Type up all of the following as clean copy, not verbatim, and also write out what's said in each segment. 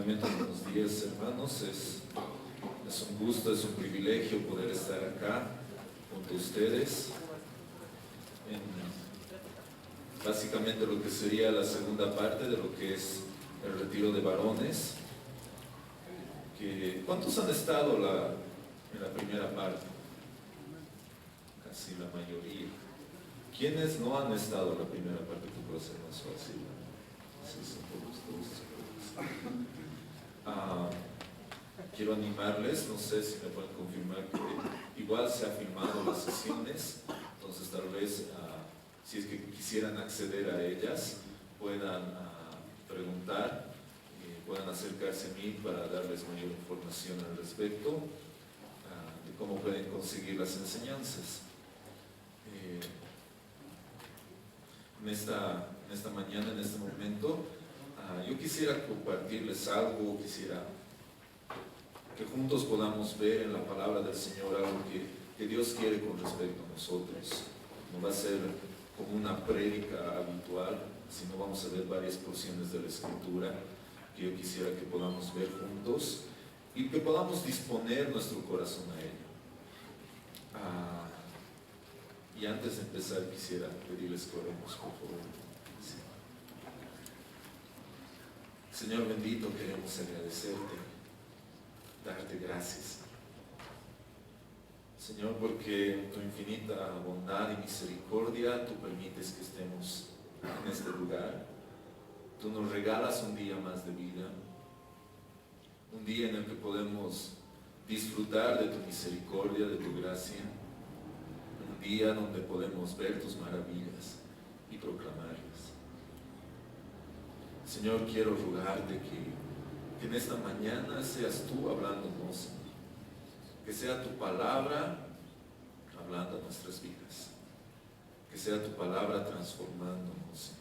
Nuevamente buenos días, hermanos. Es un gusto, es un privilegio poder estar acá junto a ustedes en básicamente lo que sería la segunda parte de lo que es el retiro de varones. ¿Cuántos han estado en la primera parte? Casi la mayoría. ¿Quiénes no han estado en la primera parte? Que puede ser más fácil. Sí, son todos. Quiero animarles, no sé si me pueden confirmar que igual se han filmado las sesiones, entonces tal vez si es que quisieran acceder a ellas puedan preguntar, puedan acercarse a mí para darles mayor información al respecto de cómo pueden conseguir las enseñanzas. En esta mañana, en este momento, yo quisiera compartirles algo, quisiera que juntos podamos ver en la palabra del Señor algo que Dios quiere con respecto a nosotros. No va a ser como una prédica habitual, sino vamos a ver varias porciones de la Escritura que yo quisiera que podamos ver juntos y que podamos disponer nuestro corazón a ello. Y antes de empezar quisiera pedirles que oremos, por favor. Sí. Señor bendito, queremos agradecerte, darte gracias, Señor, porque en tu infinita bondad y misericordia tú permites que estemos en este lugar. Tú nos regalas un día más de vida, un día en el que podemos disfrutar de tu misericordia, de tu gracia, un día donde podemos ver tus maravillas y proclamarlas. Señor, quiero rogarte que en esta mañana seas tú hablándonos, que sea tu palabra hablando a nuestras vidas, que sea tu palabra transformándonos,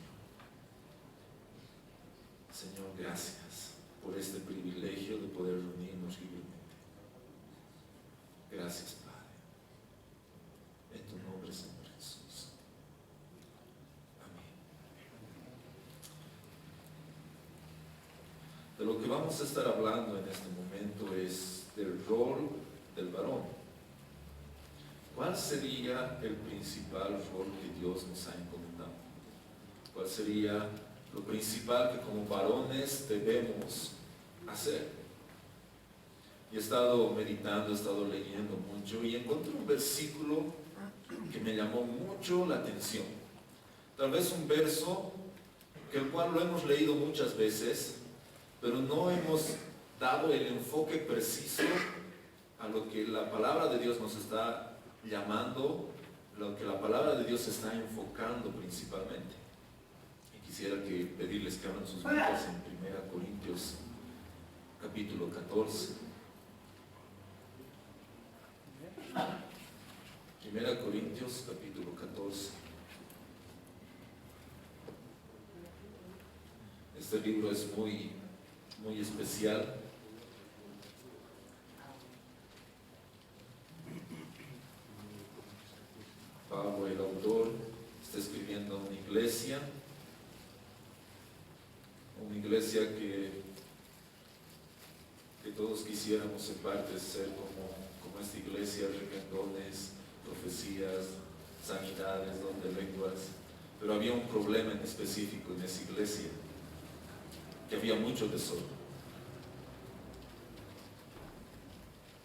Señor. Señor, gracias por este privilegio de poder reunirnos libremente. Gracias, Padre. En tu nombre, Señor Jesús. Amén. De lo que vamos a estar hablando en este momento es del rol del varón. ¿Cuál sería el principal rol que Dios nos ha encomendado? ¿Cuál sería lo principal que como varones debemos hacer? Y he estado meditando, he estado leyendo mucho y encontré un versículo que me llamó mucho la atención. Tal vez un verso que el cual lo hemos leído muchas veces, pero no hemos dado el enfoque preciso a lo que la palabra de Dios nos está llamando, lo que la palabra de Dios está enfocando principalmente. Y quisiera pedirles que abran sus Biblias en 1 Corintios capítulo 14. 1 Corintios capítulo 14. Este libro es muy especial. Pablo, el autor, está escribiendo a una iglesia que todos quisiéramos ser parte, ser como esta iglesia, rica en dones, profecías, sanidades, don de lenguas. Pero había un problema en específico en esa iglesia, que había mucho desorden.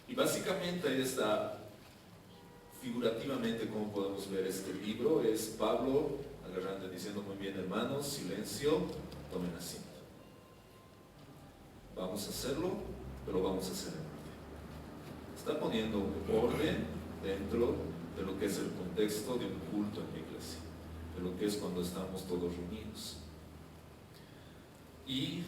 Y básicamente ahí está, figurativamente, como podemos ver este libro, es Pablo agarrando, diciendo: muy bien, hermanos, silencio, tomen asiento. Vamos a hacerlo, pero vamos a hacer en orden. Está poniendo un orden dentro de lo que es el contexto de un culto en la iglesia, de lo que es cuando estamos todos reunidos. Y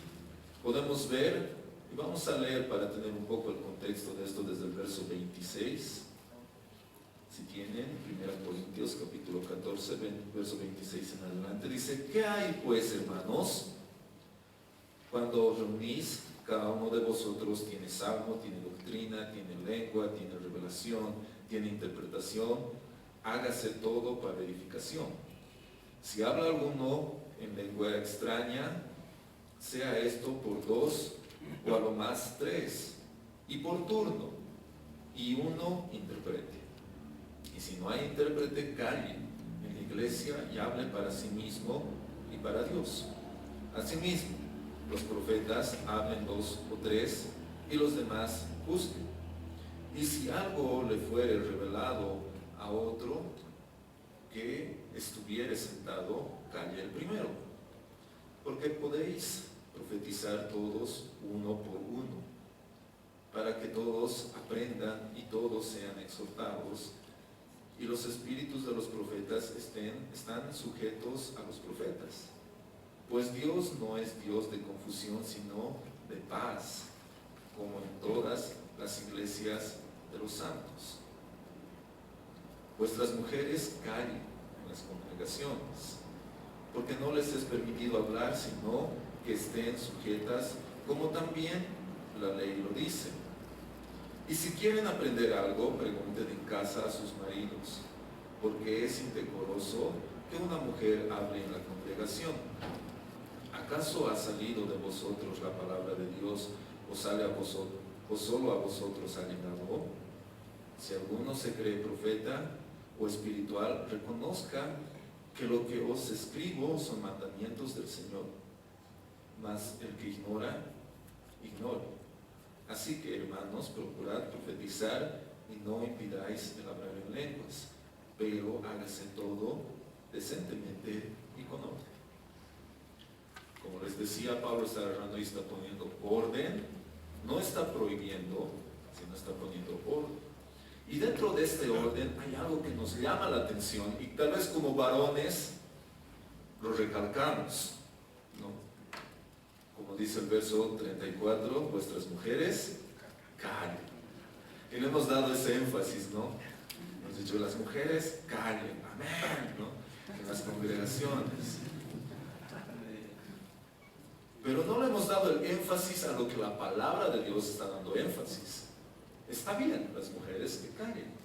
podemos ver, y vamos a leer para tener un poco el contexto de esto desde el verso 26. Si tienen, 1 Corintios capítulo 14, verso 26 en adelante, dice: ¿qué hay pues, hermanos? Cuando reunís, cada uno de vosotros tiene salmo, tiene doctrina, tiene lengua, tiene revelación, tiene interpretación. Hágase todo para edificación. Si habla alguno en lengua extraña, sea esto por dos o a lo más 3, y por turno, y uno interprete. Y si no hay intérprete, calle en la iglesia y hable para sí mismo y para Dios. Asimismo, los profetas hablen 2 o 3 y los demás juzguen. Y si algo le fuere revelado a otro que estuviere sentado, calle el primero. Porque podéis profetizar todos uno por uno, para que todos aprendan y todos sean exhortados, y los espíritus de los profetas están sujetos a los profetas. Pues Dios no es Dios de confusión, sino de paz, como en todas las iglesias de los santos. Vuestras mujeres callen en las congregaciones, porque no les es permitido hablar, sino que estén sujetas, como también la ley lo dice. Y si quieren aprender algo, pregunten en casa a sus maridos, porque es indecoroso que una mujer hable en la congregación. ¿Acaso ha salido de vosotros la palabra de Dios, o sale a vosotros, o solo a vosotros ha llegado? Si alguno se cree profeta o espiritual, reconozca que lo que os escribo son mandamientos del Señor. Mas el que ignora, ignore. Así que, hermanos, procurad profetizar y no impidáis el hablar en lenguas, pero hágase todo decentemente y con orden. Como les decía, Pablo está agarrando y está poniendo orden, no está prohibiendo, sino está poniendo orden. Y dentro de este orden hay algo que nos llama la atención y tal vez como varones lo recalcamos, ¿no? Como dice el verso 34, vuestras mujeres callen. Y le hemos dado ese énfasis, ¿no? Hemos dicho, las mujeres callen, amén, ¿no? En las congregaciones. Pero no le hemos dado el énfasis a lo que la palabra de Dios está dando énfasis. Está bien, las mujeres que callen.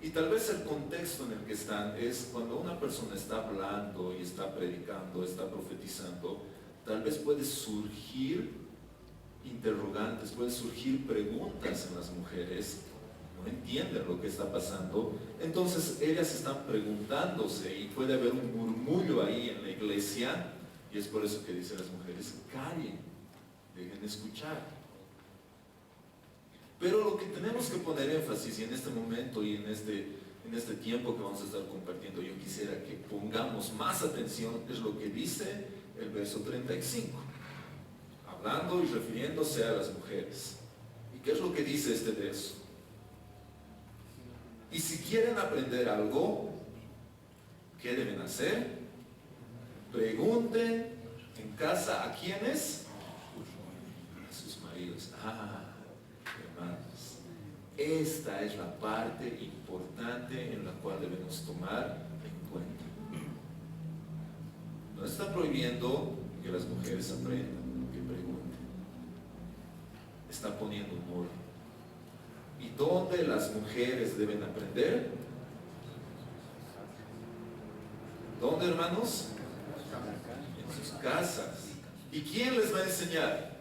Y tal vez el contexto en el que están es cuando una persona está hablando y está predicando, está profetizando, tal vez puede surgir interrogantes, puede surgir preguntas en las mujeres, no entienden lo que está pasando, entonces ellas están preguntándose y puede haber un murmullo ahí en la iglesia, y es por eso que dicen las mujeres, callen, dejen escuchar. Pero lo que tenemos que poner énfasis, y en este momento y en este tiempo que vamos a estar compartiendo, yo quisiera que pongamos más atención, es lo que dice el verso 35, hablando y refiriéndose a las mujeres. ¿Y qué es lo que dice este verso? Y si quieren aprender algo, ¿qué deben hacer? Pregunten en casa a quiénes, a sus maridos. Hermanos, esta es la parte importante en la cual debemos tomar en cuenta. No está prohibiendo que las mujeres aprendan, que pregunten. Está poniendo un orden. ¿Y dónde las mujeres deben aprender? ¿Dónde, hermanos? En sus casas. ¿Y quién les va a enseñar?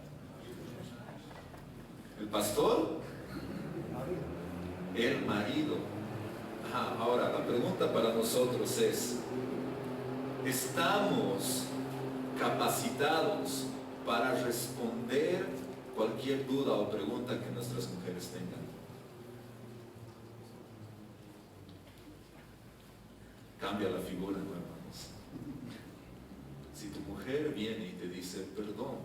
¿El pastor? El marido. Ahora, la pregunta para nosotros es, ¿estamos capacitados para responder cualquier duda o pregunta que nuestras mujeres tengan? Cambia la figura, ¿no, hermanos? Si tu mujer viene y te dice, perdón,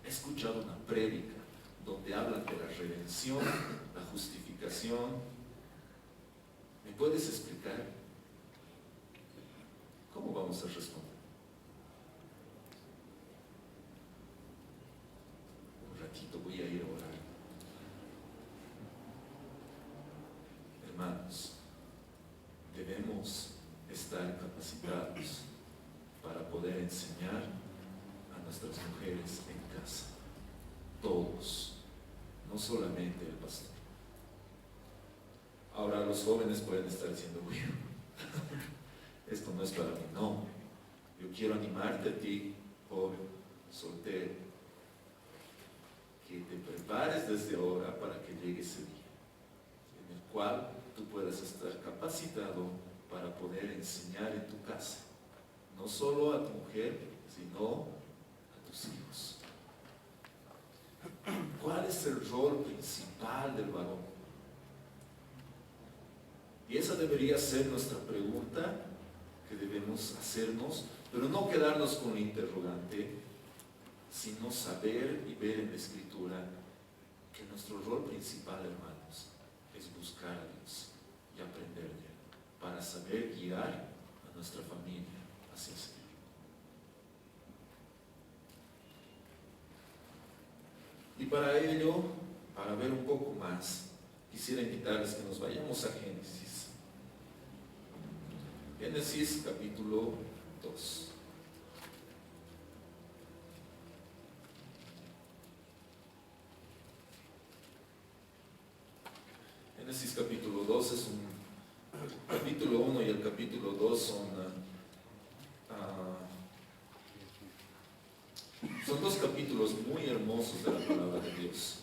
he escuchado una prédica donde hablan de la redención, la justificación, ¿me puedes explicar? ¿Cómo vamos a responder? Un ratito voy a ir a orar. Hermanos, debemos estar capacitados para poder enseñar a nuestras mujeres en casa. Todos, no solamente el pastor. Ahora los jóvenes pueden estar diciendo, uy, esto no es para mí. No, yo quiero animarte a ti, joven, soltero, que te prepares desde ahora para que llegue ese día, en el cual tú puedas estar capacitado para poder enseñar en tu casa, no solo a tu mujer, sino a tus hijos. ¿Cuál es el rol principal del varón? Y esa debería ser nuestra pregunta que debemos hacernos, pero no quedarnos con el interrogante, sino saber y ver en la Escritura que nuestro rol principal, hermanos, es buscar a Dios y aprender de Él, para saber guiar a nuestra familia hacia el Señor. Y para ello, para ver un poco más, quisiera invitarles que nos vayamos a Génesis. Génesis capítulo 2. Génesis capítulo 2 es un capítulo 1 y el capítulo 2 son dos capítulos muy hermosos de la palabra de Dios,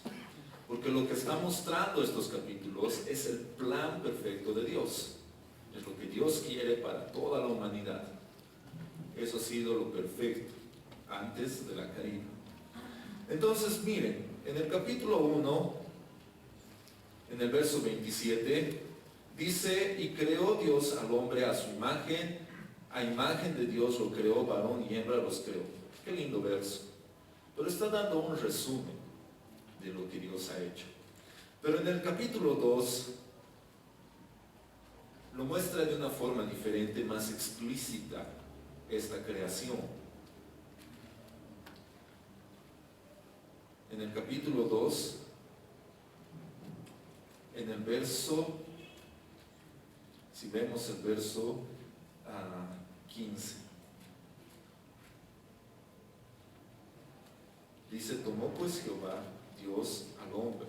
porque lo que está mostrando estos capítulos es el plan perfecto de Dios, es lo que Dios quiere para toda la humanidad. Eso ha sido lo perfecto antes de la caída. Entonces miren, en el capítulo 1, en el verso 27, dice: y creó Dios al hombre a su imagen, a imagen de Dios lo creó, varón y hembra los creó. Qué lindo verso. Pero está dando un resumen de lo que Dios ha hecho. Pero en el capítulo 2 lo muestra de una forma diferente, más explícita, esta creación. En el capítulo 2, en el verso, si vemos el verso 15, dice: tomó pues Jehová Dios al hombre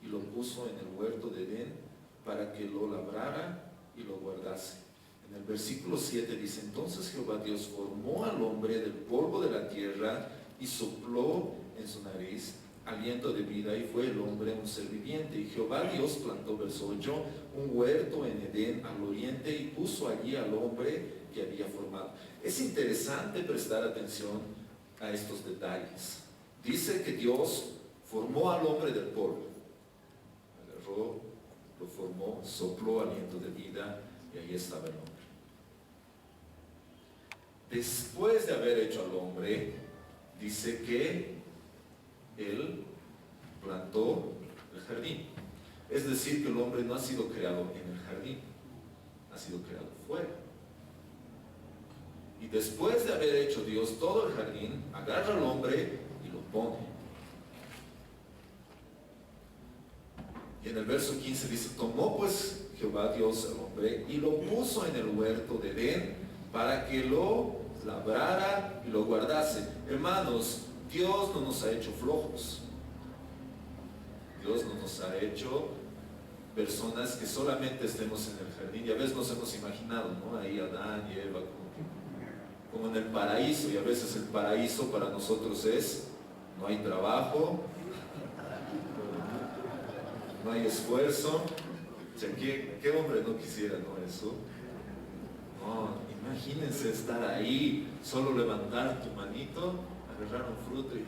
y lo puso en el huerto de Edén para que lo labrara y lo guardase. En el versículo 7 dice: entonces Jehová Dios formó al hombre del polvo de la tierra y sopló en su nariz aliento de vida, y fue el hombre un ser viviente. Y Jehová Dios plantó, verso 8, un huerto en Edén al oriente y puso allí al hombre que había formado. Es interesante prestar atención a estos detalles. Dice que Dios formó al hombre del polvo, agarró, lo formó, sopló aliento de vida, y ahí estaba el hombre. Después de haber hecho al hombre, dice que Él plantó el jardín. Es decir, que el hombre no ha sido creado en el jardín, ha sido creado fuera. Y después de haber hecho Dios todo el jardín, agarra al hombre y lo pone. Y en el verso 15 dice: tomó pues Jehová Dios al hombre y lo puso en el huerto de Edén para que lo labrara y lo guardase. Hermanos, Dios no nos ha hecho flojos. Dios no nos ha hecho personas que solamente estemos en el jardín. Y a veces nos hemos imaginado, ¿no? Ahí Adán y Eva como en el paraíso, y a veces el paraíso para nosotros es: no hay trabajo, no hay esfuerzo. O sea, ¿qué hombre no quisiera, no, eso? No, imagínense estar ahí, solo levantar tu manito, agarrar un fruto y...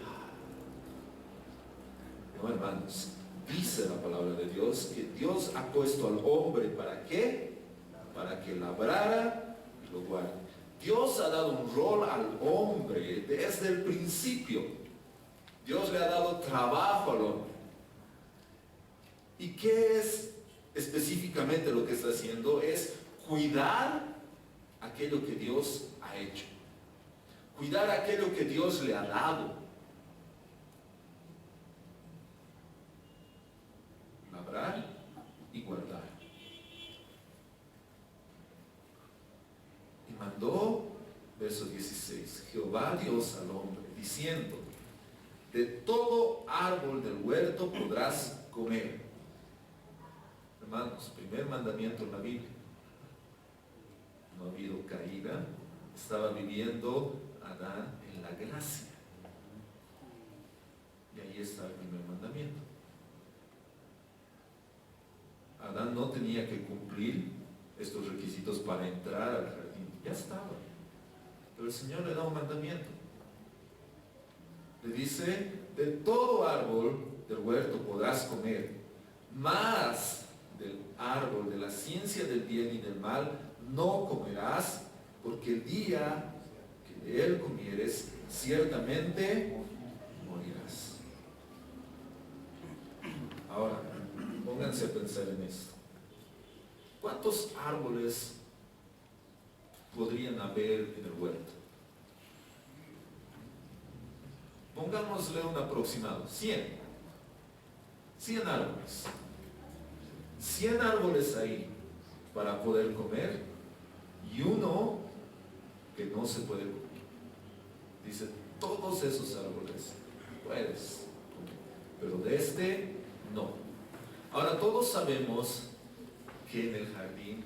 No, hermanos, dice la palabra de Dios que Dios ha puesto al hombre, ¿para qué? Para que labrara y lo guarde. Dios ha dado un rol al hombre desde el principio. Dios le ha dado trabajo al hombre. ¿Y qué es específicamente lo que está haciendo? Es cuidar aquello que Dios ha hecho. Cuidar aquello que Dios le ha dado. Labrar y guardar. Y mandó, verso 16, Jehová Dios al hombre, diciendo: de todo árbol del huerto podrás comer. Hermanos, primer mandamiento en la Biblia. No ha habido caída, estaba viviendo Adán en la gracia. Y ahí está el primer mandamiento. Adán no tenía que cumplir estos requisitos para entrar al jardín, ya estaba. Pero el Señor le da un mandamiento. Le dice, de todo árbol del huerto podrás comer, mas del árbol de la ciencia del bien y del mal no comerás, porque el día que de él comieres, ciertamente morirás. Ahora, pónganse a pensar en esto. ¿Cuántos árboles podrían haber en el huerto? Pongámosle un aproximado, 100. 100 árboles. 100 árboles ahí para poder comer y uno que no se puede comer. Dice, todos esos árboles puedes comer, pero de este no. Ahora todos sabemos que en el jardín,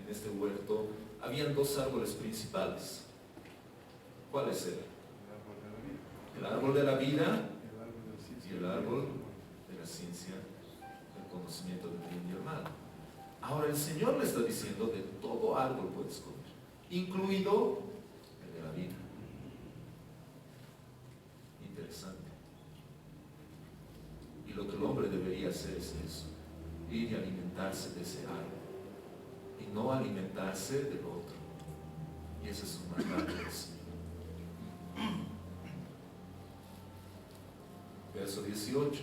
en este huerto, habían dos árboles principales. ¿Cuáles eran? El árbol de la vida y el árbol de la ciencia del conocimiento del bien y el mal. Ahora el Señor le está diciendo, de todo árbol puedes comer, incluido el de la vida. Interesante. Y lo que el hombre debería hacer es eso, ir y alimentarse de ese árbol y no alimentarse del otro. Y ese es un mandato del Señor. Verso 18.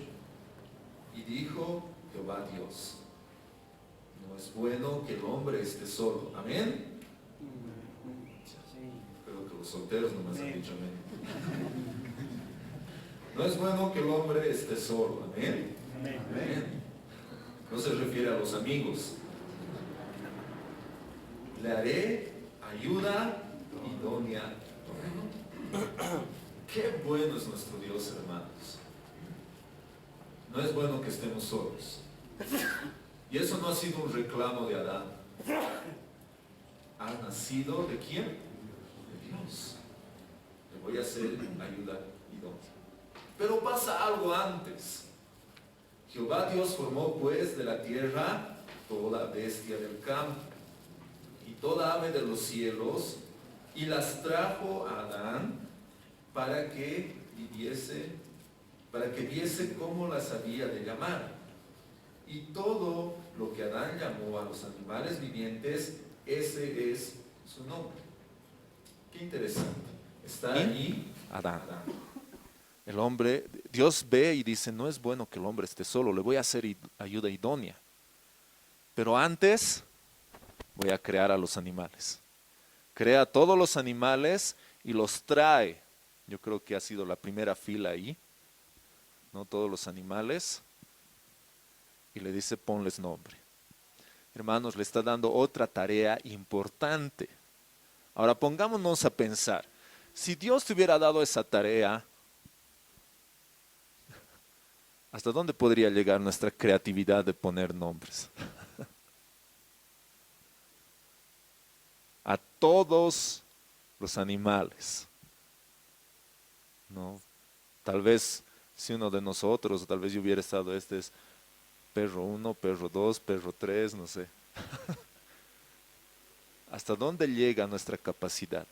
Y dijo Jehová Dios, no es bueno que el hombre esté solo. Amén. Creo que los solteros nomás han dicho amén. No es bueno que el hombre esté solo. Amén. Amén. No se refiere a los amigos. Le haré ayuda idónea. Qué bueno es nuestro Dios, hermanos. No es bueno que estemos solos. Y eso no ha sido un reclamo de Adán. Ha nacido ¿de quién? De Dios. Le voy a hacer ayuda idónea. Pero pasa algo antes. Jehová Dios formó pues de la tierra toda bestia del campo y toda ave de los cielos y las trajo a Adán para que viese cómo las había de llamar. Y todo lo que Adán llamó a los animales vivientes, ese es su nombre. Qué interesante. Está allí Adán. El hombre, Dios ve y dice, no es bueno que el hombre esté solo, le voy a hacer ayuda idónea. Pero antes voy a crear a los animales. Crea a todos los animales y los trae. Yo creo que ha sido la primera fila ahí, ¿no? Todos los animales. Y le dice, ponles nombre. Hermanos, le está dando otra tarea importante. Ahora pongámonos a pensar, si Dios te hubiera dado esa tarea, ¿hasta dónde podría llegar nuestra creatividad de poner nombres? A todos los animales, ¿no? Tal vez si uno de nosotros, tal vez yo hubiera estado, este es perro 1, perro 2, perro 3, no sé. ¿Hasta dónde llega nuestra capacidad?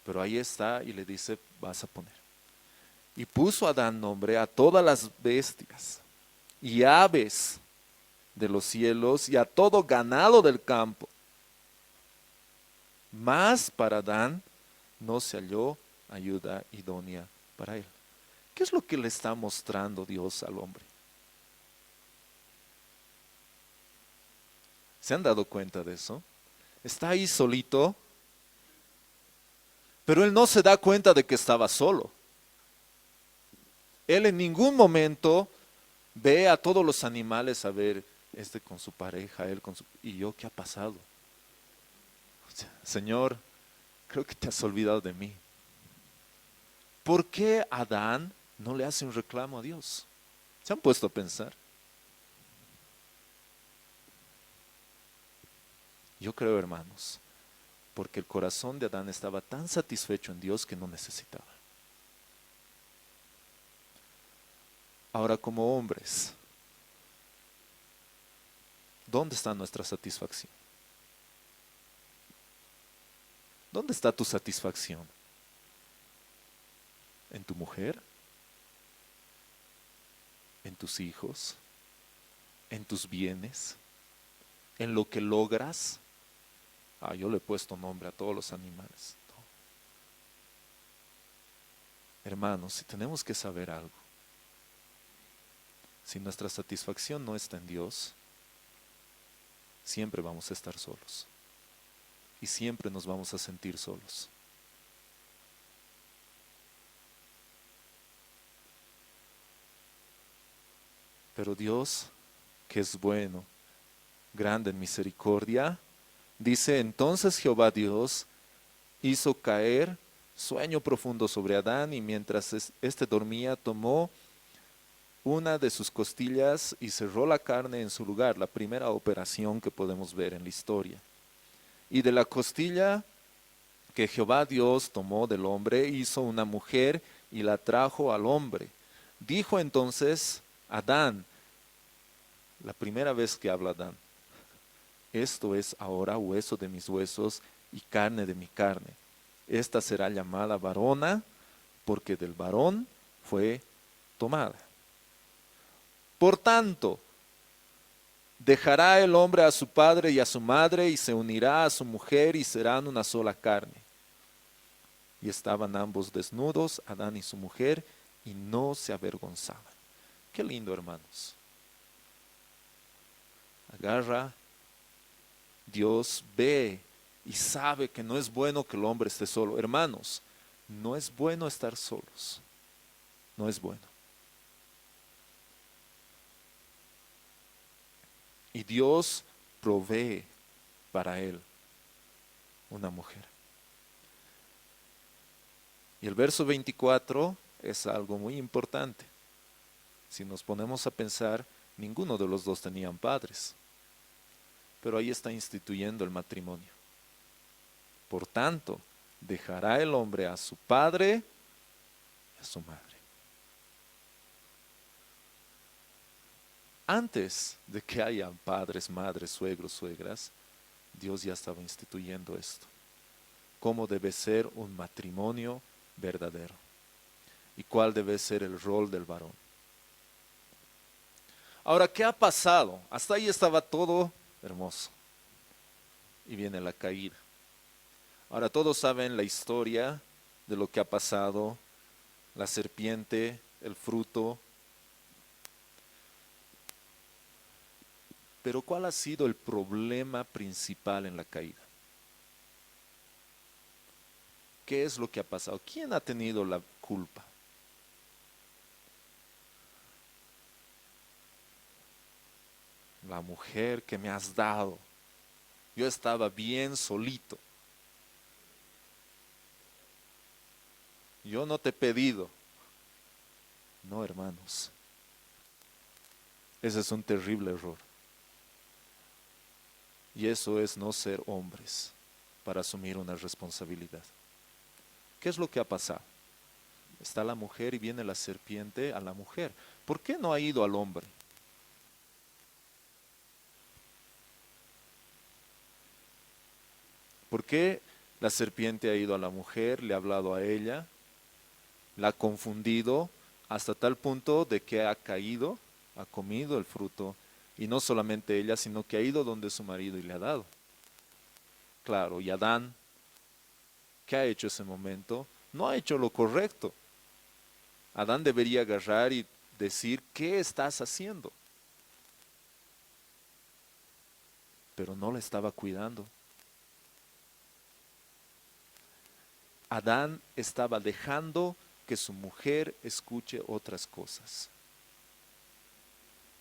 Pero ahí está y le dice, vas a poner. Y puso Adán nombre a todas las bestias y aves de los cielos y a todo ganado del campo. Mas para Adán no se halló ayuda idónea para él. ¿Qué es lo que le está mostrando Dios al hombre? ¿Se han dado cuenta de eso? Está ahí solito, pero él no se da cuenta de que estaba solo. Él en ningún momento ve a todos los animales, a ver, este con su pareja, él con su... ¿Y yo qué ha pasado? O sea, Señor, creo que te has olvidado de mí. ¿Por qué Adán no le hace un reclamo a Dios? ¿Se han puesto a pensar? Yo creo, hermanos, porque el corazón de Adán estaba tan satisfecho en Dios que no necesitaba. Ahora, como hombres, ¿dónde está nuestra satisfacción? ¿Dónde está tu satisfacción? ¿En tu mujer? ¿En tus hijos? ¿En tus bienes? ¿En lo que logras? Yo le he puesto nombre a todos los animales. No. Hermanos, si tenemos que saber algo, si nuestra satisfacción no está en Dios, siempre vamos a estar solos. Y siempre nos vamos a sentir solos. Pero Dios, que es bueno, grande en misericordia, dice: entonces Jehová Dios hizo caer sueño profundo sobre Adán, y mientras éste dormía, tomó una de sus costillas y cerró la carne en su lugar, la primera operación que podemos ver en la historia. Y de la costilla que Jehová Dios tomó del hombre, hizo una mujer y la trajo al hombre. Dijo entonces Adán, la primera vez que habla Adán: esto es ahora hueso de mis huesos y carne de mi carne. Esta será llamada varona, porque del varón fue tomada. Por tanto, dejará el hombre a su padre y a su madre, y se unirá a su mujer, y serán una sola carne. Y estaban ambos desnudos, Adán y su mujer, y no se avergonzaban. Qué lindo, hermanos. Agarra, Dios ve y sabe que no es bueno que el hombre esté solo. Hermanos, no es bueno estar solos. No es bueno. Y Dios provee para él una mujer. Y el verso 24 es algo muy importante. Si nos ponemos a pensar, ninguno de los dos tenían padres. Pero ahí está instituyendo el matrimonio. Por tanto, dejará el hombre a su padre y a su madre. Antes de que haya padres, madres, suegros, suegras, Dios ya estaba instituyendo esto. Cómo debe ser un matrimonio verdadero y cuál debe ser el rol del varón. Ahora, ¿qué ha pasado? Hasta ahí estaba todo hermoso. Y viene la caída. Ahora todos saben la historia de lo que ha pasado, la serpiente, el fruto. Pero ¿cuál ha sido el problema principal en la caída? ¿Qué es lo que ha pasado? ¿Quién ha tenido la culpa? La mujer que me has dado. Yo estaba bien solito. Yo no te he pedido. No, hermanos. Ese es un terrible error. Y eso es no ser hombres para asumir una responsabilidad. ¿Qué es lo que ha pasado? Está la mujer y viene la serpiente a la mujer. ¿Por qué no ha ido al hombre? ¿Por qué la serpiente ha ido a la mujer, le ha hablado a ella, la ha confundido hasta tal punto de que ha caído, ha comido el fruto, y no solamente ella, sino que ha ido donde su marido y le ha dado? Claro, y Adán, ¿qué ha hecho ese momento? No ha hecho lo correcto. Adán debería agarrar y decir: ¿qué estás haciendo? Pero no la estaba cuidando. Adán estaba dejando que su mujer escuche otras cosas.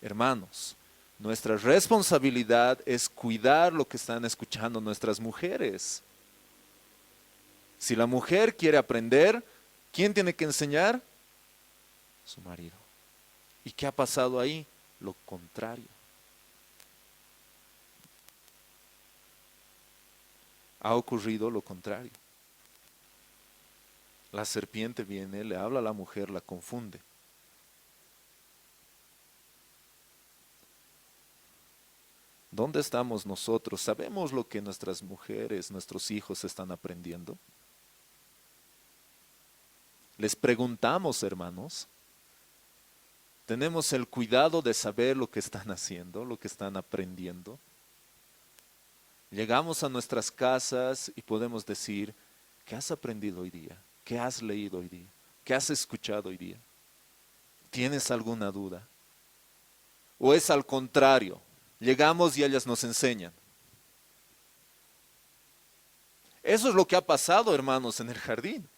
Hermanos, nuestra responsabilidad es cuidar lo que están escuchando nuestras mujeres. Si la mujer quiere aprender, ¿quién tiene que enseñar? Su marido. ¿Y qué ha pasado ahí? Lo contrario. Ha ocurrido lo contrario. La serpiente viene, le habla a la mujer, la confunde. ¿Dónde estamos nosotros? ¿Sabemos lo que nuestras mujeres, nuestros hijos están aprendiendo? Les preguntamos, hermanos. Tenemos el cuidado de saber lo que están haciendo, lo que están aprendiendo. Llegamos a nuestras casas y podemos decir, ¿qué has aprendido hoy día? ¿Qué has leído hoy día? ¿Qué has escuchado hoy día? ¿Tienes alguna duda? ¿O es al contrario? Llegamos y ellas nos enseñan. Eso es lo que ha pasado, hermanos, en el jardín.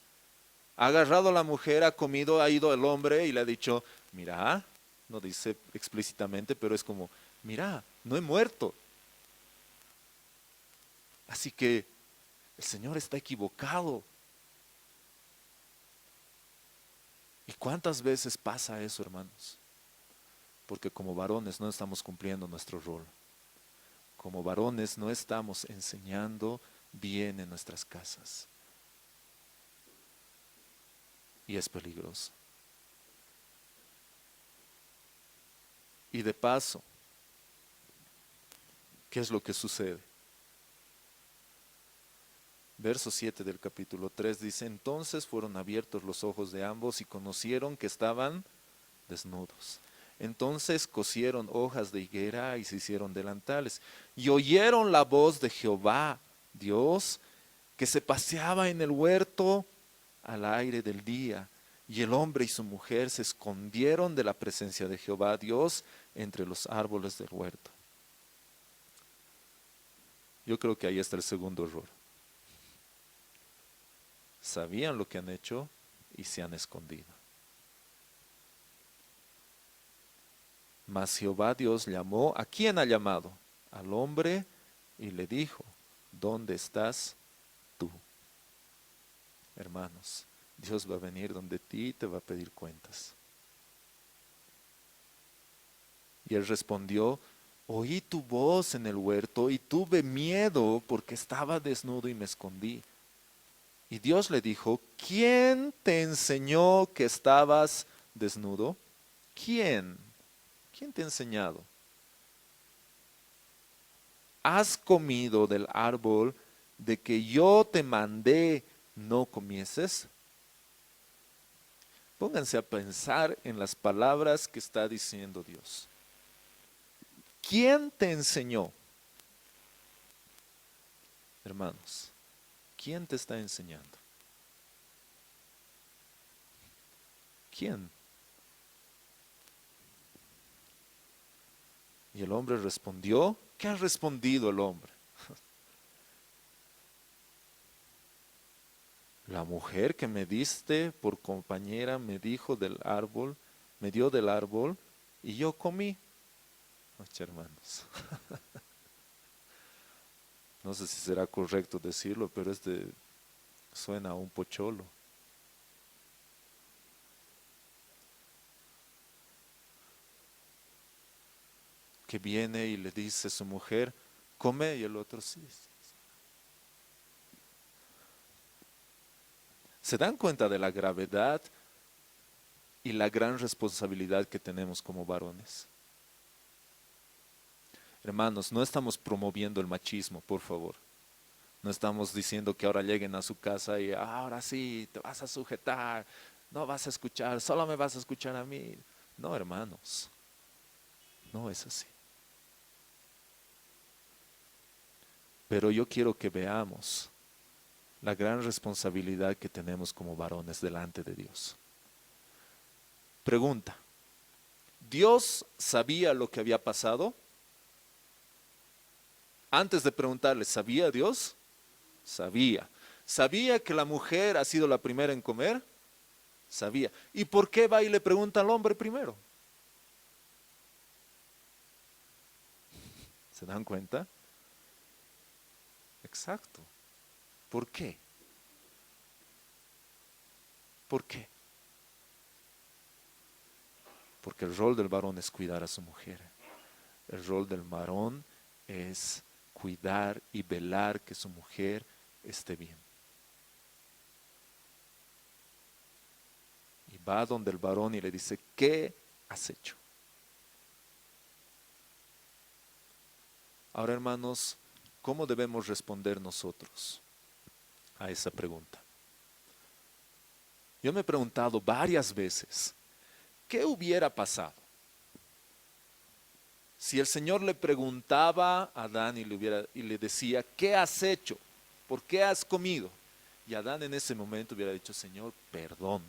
Ha agarrado a la mujer, ha comido, ha ido el hombre y le ha dicho, mira, no dice explícitamente, pero es como, mira, no he muerto. Así que el Señor está equivocado. ¿Y cuántas veces pasa eso, hermanos? Porque como varones no estamos cumpliendo nuestro rol. Como varones no estamos enseñando bien en nuestras casas. Y es peligroso. Y de paso, ¿qué es lo que sucede? Verso 7 del capítulo 3 dice, entonces fueron abiertos los ojos de ambos y conocieron que estaban desnudos. Entonces cosieron hojas de higuera y se hicieron delantales. Y oyeron la voz de Jehová, Dios, que se paseaba en el huerto al aire del día. Y el hombre y su mujer se escondieron de la presencia de Jehová, Dios, entre los árboles del huerto. Yo creo que ahí está el segundo error. Sabían lo que han hecho y se han escondido. Mas Jehová Dios llamó, ¿a quién ha llamado? Al hombre y le dijo, ¿dónde estás tú? Hermanos, Dios va a venir donde ti y te va a pedir cuentas. Y él respondió, oí tu voz en el huerto y tuve miedo porque estaba desnudo y me escondí. Y Dios le dijo, ¿quién te enseñó que estabas desnudo? ¿Quién? ¿Quién te ha enseñado? ¿Has comido del árbol de que yo te mandé no comieses? Pónganse a pensar en las palabras que está diciendo Dios. ¿Quién te enseñó? Hermanos, ¿quién te está enseñando? ¿Quién? Y el hombre respondió, ¿qué ha respondido el hombre? La mujer que me diste por compañera me dijo del árbol, me dio del árbol y yo comí. Oye, hermanos, no sé si será correcto decirlo, pero suena a un pocholo. Que viene y le dice a su mujer, come, y el otro sí. ¿Se dan cuenta de la gravedad y la gran responsabilidad que tenemos como varones? Hermanos, no estamos promoviendo el machismo, por favor. No estamos diciendo que ahora lleguen a su casa y ahora sí, te vas a sujetar, no vas a escuchar, solo me vas a escuchar a mí. No, hermanos, no es así. Pero yo quiero que veamos la gran responsabilidad que tenemos como varones delante de Dios. Pregunta, ¿Dios sabía lo que había pasado? Antes de preguntarle, ¿sabía Dios? Sabía. ¿Sabía que la mujer ha sido la primera en comer? Sabía. ¿Y por qué va y le pregunta al hombre primero? ¿Se dan cuenta? Exacto. ¿Por qué? ¿Por qué? Porque el rol del varón es cuidar a su mujer. El rol del varón es cuidar y velar que su mujer esté bien. Y va donde el varón y le dice, ¿qué has hecho? Ahora, hermanos, ¿cómo debemos responder nosotros a esa pregunta? Yo me he preguntado varias veces, ¿qué hubiera pasado si el Señor le preguntaba a Adán y le decía, ¿qué has hecho? ¿Por qué has comido? Y Adán en ese momento hubiera dicho, Señor, perdón,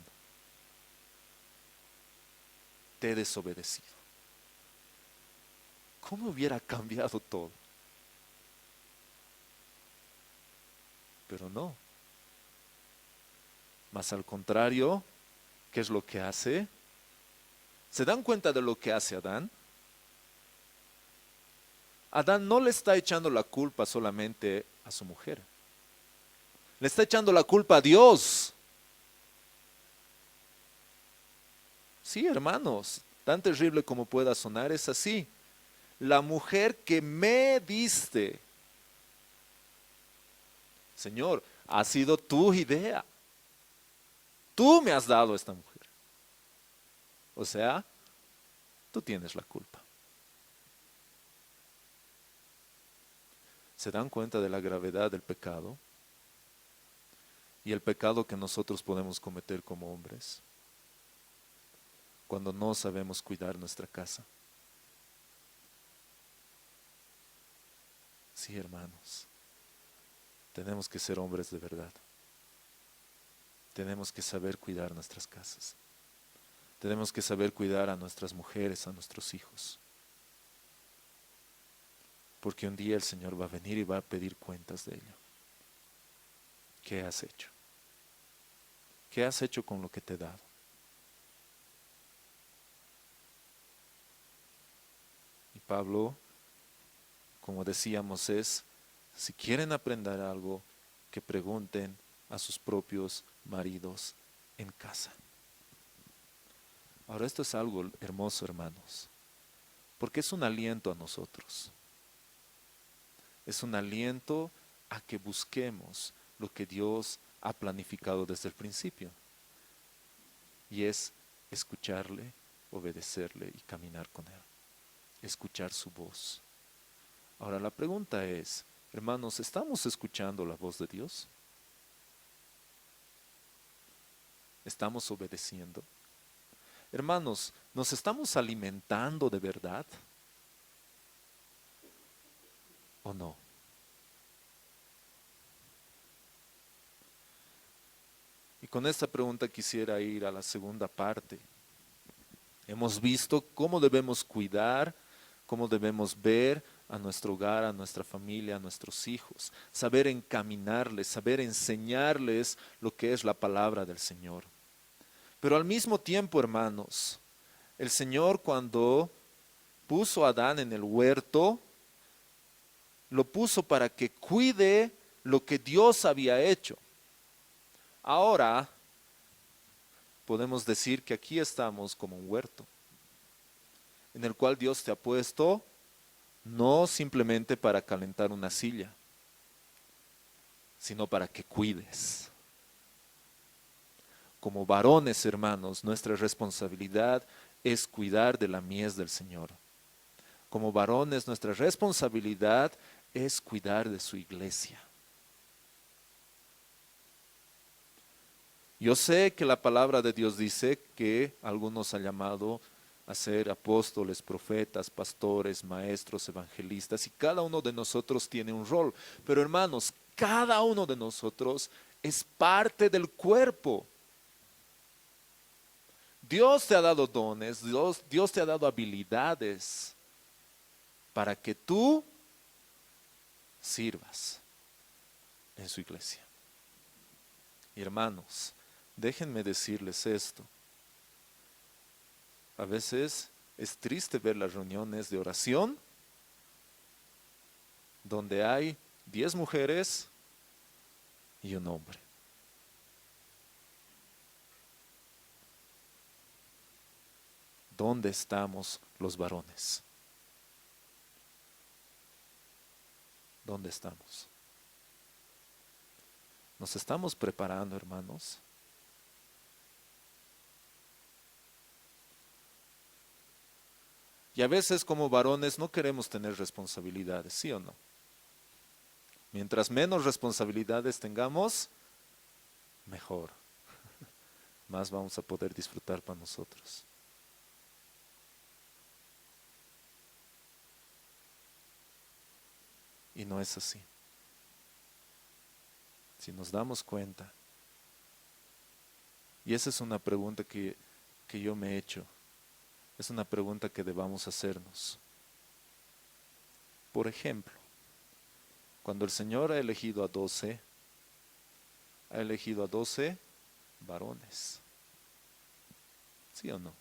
te he desobedecido. ¿Cómo hubiera cambiado todo? Pero no. Más al contrario, ¿qué es lo que hace? ¿Se dan cuenta de lo que hace Adán? Adán no le está echando la culpa solamente a su mujer. Le está echando la culpa a Dios. Sí, hermanos, tan terrible como pueda sonar, es así. La mujer que me diste, Señor, ha sido tu idea. Tú me has dado esta mujer. O sea, tú tienes la culpa. ¿Se dan cuenta de la gravedad del pecado? Y el pecado que nosotros podemos cometer como hombres cuando no sabemos cuidar nuestra casa. Sí, hermanos, tenemos que ser hombres de verdad. Tenemos que saber cuidar nuestras casas. Tenemos que saber cuidar a nuestras mujeres, a nuestros hijos. Porque un día el Señor va a venir y va a pedir cuentas de ello. ¿Qué has hecho? ¿Qué has hecho con lo que te he dado? Y Pablo, como decíamos, si quieren aprender algo, que pregunten a sus propios maridos en casa. Ahora, esto es algo hermoso, hermanos, porque es un aliento a nosotros. Es un aliento a que busquemos lo que Dios ha planificado desde el principio. Y es escucharle, obedecerle y caminar con Él. Escuchar su voz. Ahora la pregunta es, hermanos, ¿estamos escuchando la voz de Dios? ¿Estamos obedeciendo? Hermanos, ¿nos estamos alimentando de verdad? ¿O no? Y con esta pregunta quisiera ir a la segunda parte. Hemos visto cómo debemos cuidar, cómo debemos ver a nuestro hogar, a nuestra familia, a nuestros hijos, saber encaminarles, saber enseñarles lo que es la palabra del Señor. Pero al mismo tiempo, hermanos, el Señor cuando puso a Adán en el huerto, lo puso para que cuide lo que Dios había hecho. Ahora podemos decir que aquí estamos como un huerto, en el cual Dios te ha puesto no simplemente para calentar una silla, sino para que cuides. Como varones, hermanos, nuestra responsabilidad es cuidar de la mies del Señor. Como varones, nuestra responsabilidad es cuidar de su iglesia. Yo sé que la palabra de Dios dice que algunos ha llamado a ser apóstoles, profetas, pastores, maestros, evangelistas, y cada uno de nosotros tiene un rol. Pero hermanos, cada uno de nosotros es parte del cuerpo. Dios te ha dado dones, Dios te ha dado habilidades para que tú sirvas en su iglesia. Y hermanos, déjenme decirles esto. A veces es triste ver las reuniones de oración donde hay 10 mujeres y un hombre. ¿Dónde estamos los varones? ¿Dónde estamos? ¿Nos estamos preparando, hermanos? Y a veces como varones no queremos tener responsabilidades, ¿sí o no? Mientras menos responsabilidades tengamos, mejor. Más vamos a poder disfrutar para nosotros. Y no es así. Si nos damos cuenta, y esa es una pregunta que yo me he hecho, es una pregunta que debamos hacernos. Por ejemplo, cuando el Señor ha elegido ha elegido a 12 varones, ¿sí o no?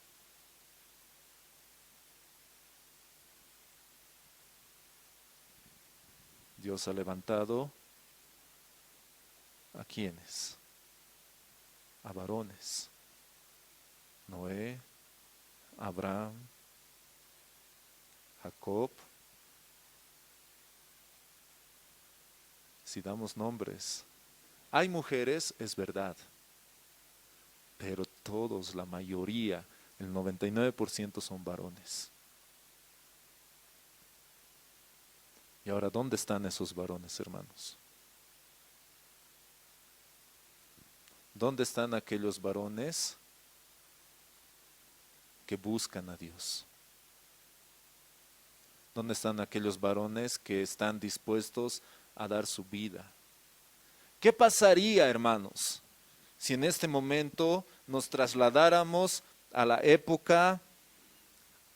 Dios ha levantado ¿a quiénes? A varones. Noé, Abraham, Jacob. Si damos nombres, hay mujeres, es verdad, pero todos, la mayoría, el 99% son varones. Y ahora, ¿dónde están esos varones, hermanos? ¿Dónde están aquellos varones que buscan a Dios? ¿Dónde están aquellos varones que están dispuestos a dar su vida? ¿Qué pasaría, hermanos, si en este momento nos trasladáramos a la época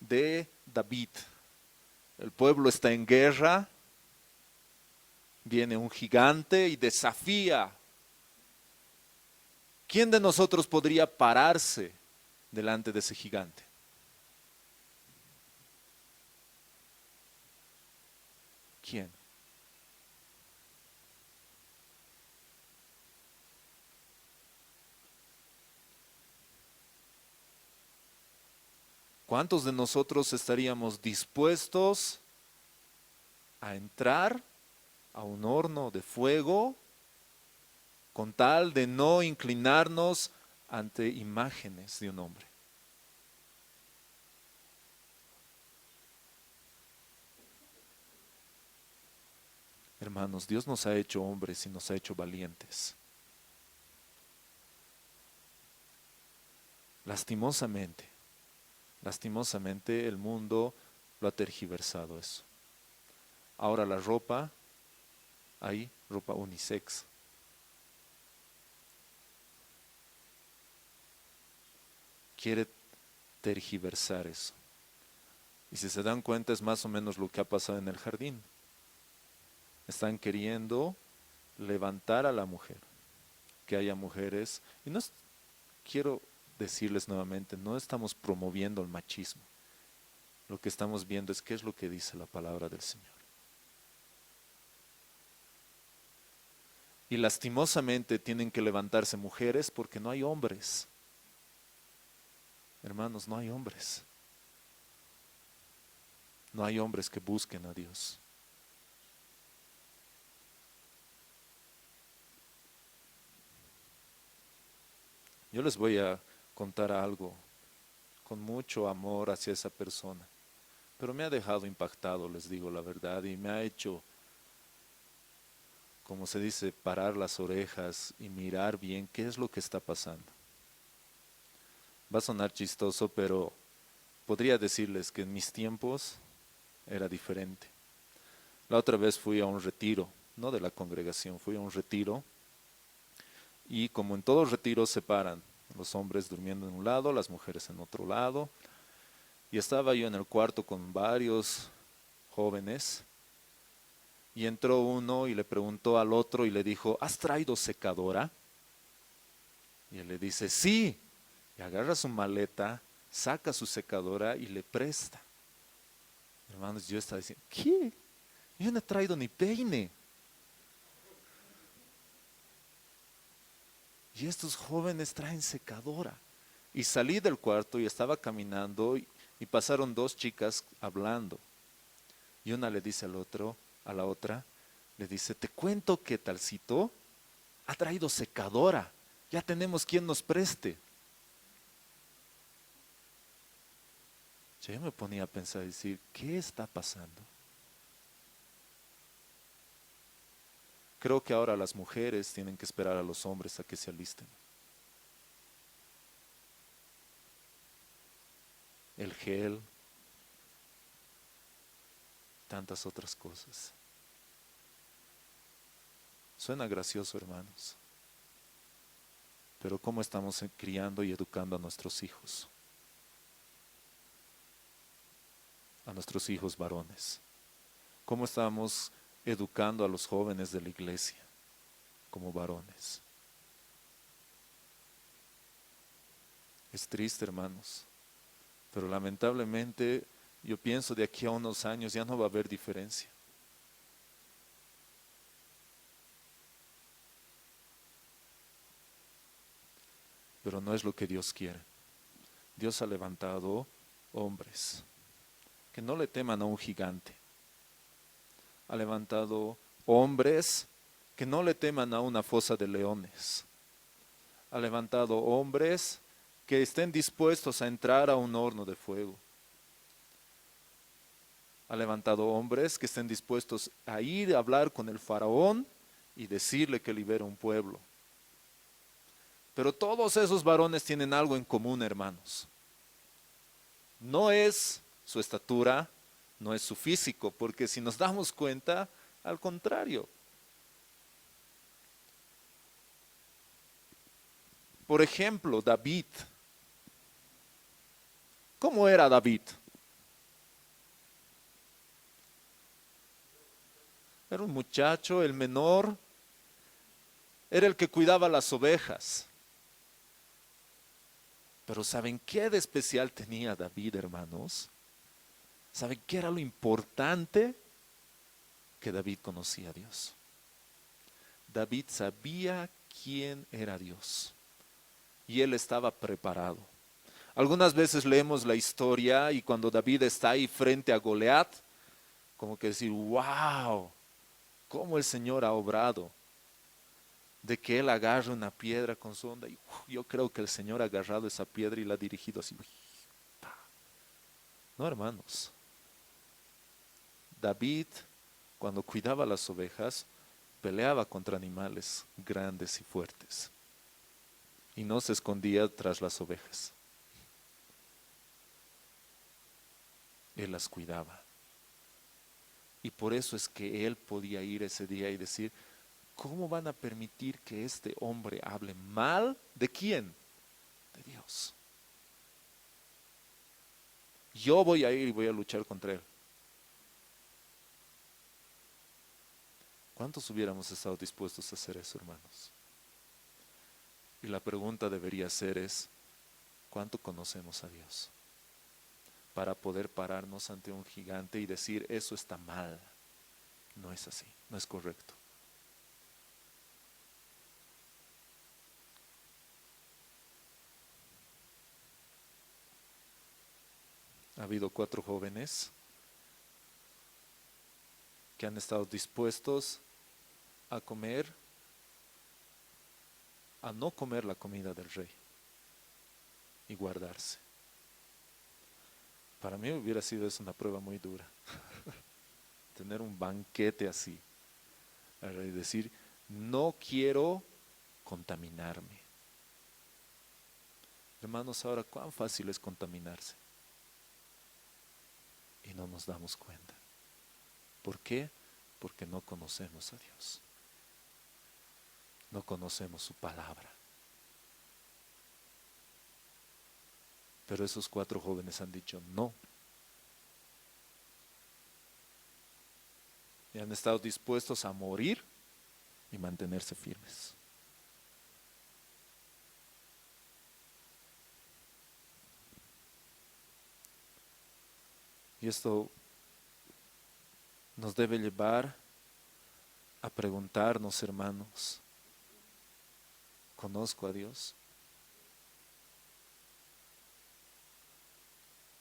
de David? El pueblo está en guerra, viene un gigante y desafía. ¿Quién de nosotros podría pararse delante de ese gigante? ¿Quién? ¿Cuántos de nosotros estaríamos dispuestos a entrar a un horno de fuego con tal de no inclinarnos ante imágenes de un hombre? Hermanos, Dios nos ha hecho hombres y nos ha hecho valientes. Lastimosamente el mundo lo ha tergiversado eso. Ahora la ropa, hay ropa unisex. Quiere tergiversar eso. Y si se dan cuenta es más o menos lo que ha pasado en el jardín. Están queriendo levantar a la mujer, que haya mujeres. Y no quiero decirles nuevamente, no estamos promoviendo el machismo. Lo que estamos viendo es qué es lo que dice la palabra del Señor. Y lastimosamente tienen que levantarse mujeres porque no hay hombres. Hermanos, no hay hombres. No hay hombres que busquen a Dios. Yo les voy a contar algo con mucho amor hacia esa persona, pero me ha dejado impactado, les digo la verdad, y me ha hecho, como se dice, parar las orejas y mirar bien qué es lo que está pasando. Va a sonar chistoso, pero podría decirles que en mis tiempos era diferente. La otra vez fui a un retiro, no de la congregación, fui a un retiro y como en todos retiros se paran, los hombres durmiendo en un lado, las mujeres en otro lado, y estaba yo en el cuarto con varios jóvenes y entró uno y le preguntó al otro y le dijo, ¿has traído secadora? Y él le dice, sí, y agarra su maleta, saca su secadora y le presta. Hermanos, yo estaba diciendo, ¿qué? Yo no he traído ni peine. Y estos jóvenes traen secadora. Y salí del cuarto y estaba caminando y pasaron dos chicas hablando. Y una le dice a la otra, le dice, te cuento que talcito ha traído secadora. Ya tenemos quien nos preste. Yo me ponía a pensar y decir, ¿qué está pasando? Creo que ahora las mujeres tienen que esperar a los hombres a que se alisten. El gel, tantas otras cosas. Suena gracioso, hermanos, pero ¿cómo estamos criando y educando a nuestros hijos varones? ¿Cómo estamos educando a los jóvenes de la iglesia como varones? Es triste, hermanos, pero lamentablemente yo pienso de aquí a unos años ya no va a haber diferencia. Pero no es lo que Dios quiere. Dios ha levantado hombres que no le teman a un gigante. Ha levantado hombres que no le teman a una fosa de leones. Ha levantado hombres que estén dispuestos a entrar a un horno de fuego. Ha levantado hombres que estén dispuestos a ir a hablar con el faraón y decirle que libera un pueblo. Pero todos esos varones tienen algo en común, hermanos. No es su estatura, no es su físico, porque si nos damos cuenta, al contrario. Por ejemplo, David. ¿Cómo era David? Era un muchacho, el menor, era el que cuidaba las ovejas. Pero ¿saben qué de especial tenía David, hermanos? ¿Saben qué era lo importante? Que David conocía a Dios. David sabía quién era Dios y él estaba preparado. Algunas veces leemos la historia y cuando David está ahí frente a Goliat, como que decir, wow, cómo el Señor ha obrado. De que él agarre una piedra con su onda y yo creo que el Señor ha agarrado esa piedra y la ha dirigido así. No, hermanos. David, cuando cuidaba las ovejas, peleaba contra animales grandes y fuertes y no se escondía tras las ovejas. Él las cuidaba. Y por eso es que él podía ir ese día y decir, ¿cómo van a permitir que este hombre hable mal de quién? De Dios. Yo voy a ir y voy a luchar contra él. ¿Cuántos hubiéramos estado dispuestos a hacer eso, hermanos? Y la pregunta debería ser ¿cuánto conocemos a Dios? Para poder pararnos ante un gigante y decir, eso está mal. No es así, no es correcto. Ha habido 4 jóvenes que han estado dispuestos a no comer la comida del rey y guardarse. Para mí hubiera sido eso una prueba muy dura. Tener un banquete así. Y decir, no quiero contaminarme. Hermanos, ahora cuán fácil es contaminarse. Y no nos damos cuenta. ¿Por qué? Porque no conocemos a Dios. No conocemos su palabra. Pero esos 4 jóvenes han dicho no. Y han estado dispuestos a morir y mantenerse firmes. Y esto nos debe llevar a preguntarnos, hermanos, ¿conozco a Dios?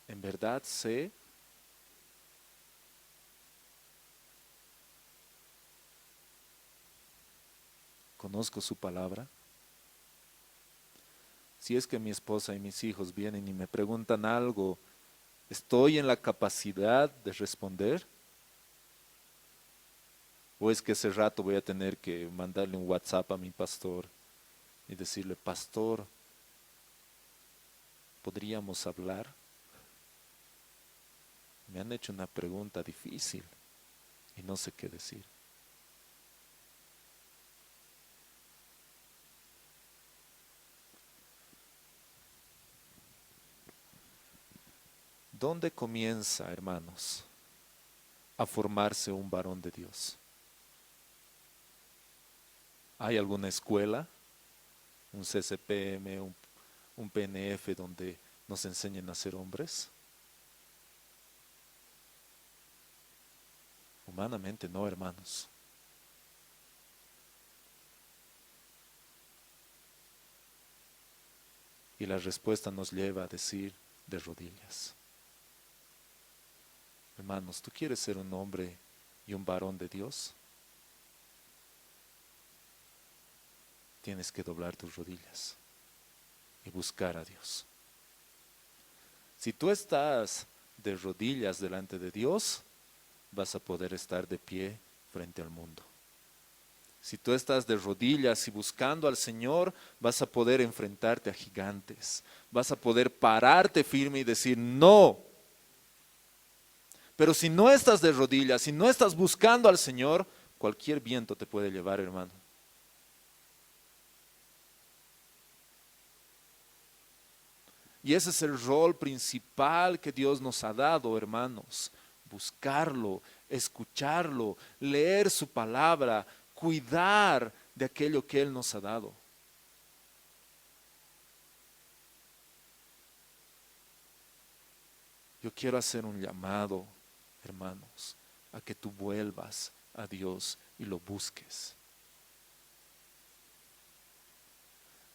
¿En verdad sé? ¿Conozco su palabra? Si es que mi esposa y mis hijos vienen y me preguntan algo ¿Estoy en la capacidad de responder? ¿O es que ese rato voy a tener que mandarle un WhatsApp a mi pastor y decirle, pastor, ¿podríamos hablar? Me han hecho una pregunta difícil y no sé qué decir. ¿Dónde comienza, hermanos, a formarse un varón de Dios? ¿Hay alguna escuela, un CCPM, un PNF donde nos enseñen a ser hombres? Humanamente no, hermanos. Y la respuesta nos lleva a decir de rodillas. Hermanos, ¿tú quieres ser un hombre y un varón de Dios? Tienes que doblar tus rodillas y buscar a Dios. Si tú estás de rodillas delante de Dios, vas a poder estar de pie frente al mundo. Si tú estás de rodillas y buscando al Señor, vas a poder enfrentarte a gigantes. Vas a poder pararte firme y decir no. Pero si no estás de rodillas, si no estás buscando al Señor, cualquier viento te puede llevar, hermano. Y ese es el rol principal que Dios nos ha dado, hermanos. Buscarlo, escucharlo, leer su palabra, cuidar de aquello que Él nos ha dado. Yo quiero hacer un llamado, hermanos, a que tú vuelvas a Dios y lo busques.